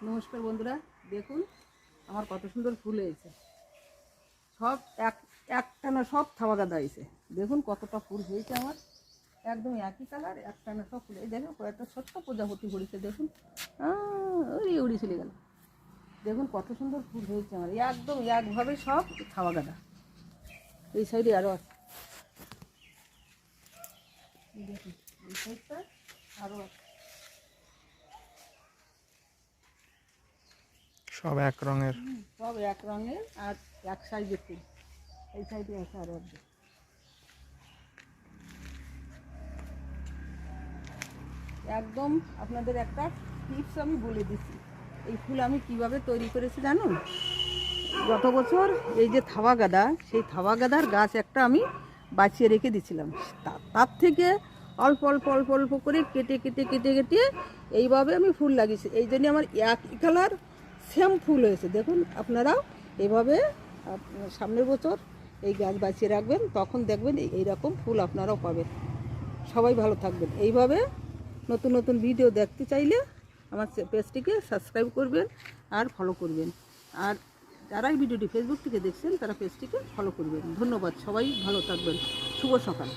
নমস্কার বন্ধুরা, দেখুন আমার কত সুন্দর ফুল হয়েছে। সব একটানা সব থাবা গাঁদা হয়েছে। দেখুন কতটা ফুল হয়েছে আমার, একদম একই কালার, একটানা সব ফুল। এই দেখুন কয়েকটা ছোট্ট প্রজাপতি পড়েছে, দেখুন উড়ি চলে গেল। দেখুন কত সুন্দর ফুল হয়েছে আমার, একদম একভাবে সব থাবা গাঁদা। এই সাইডে আরও আছে, দেখুন এই সাইডটা আরও আছে। সব এক রঙের, সব এক রঙের আর এক সাইজের ফুল। এই সাইডে আছে আরও আছে। একদম আপনাদের একটা টিপস আমি বলে দিচ্ছি, এই ফুল আমি কিভাবে তৈরি করেছি জানুন। গত বছর এই যে থাবা গাঁদা, সেই থাবা গাঁদার গাছ একটা আমি বাঁচিয়ে রেখে দিয়েছিলাম। তার থেকে অল্প অল্প অল্প অল্প করে কেটে কেটে কেটে কেটে এইভাবে আমি ফুল লাগিয়েছি। এই জন্যে আমার একই কালার সেম ফুল হয়েছে। দেখুন আপনারাও এভাবে সামনের বছর এই গাছ বাঁচিয়ে রাখবেন, তখন দেখবেন এইরকম ফুল আপনারাও পাবেন। সবাই ভালো থাকবেন। এইভাবে নতুন নতুন ভিডিও দেখতে চাইলে আমার পেজটিকে সাবস্ক্রাইব করবেন আর ফলো করবেন। আর যারা এই ভিডিওটি ফেসবুক থেকে দেখছেন তারা পেজটিকে ফলো করবেন। ধন্যবাদ, সবাই ভালো থাকবেন। শুভ সকাল।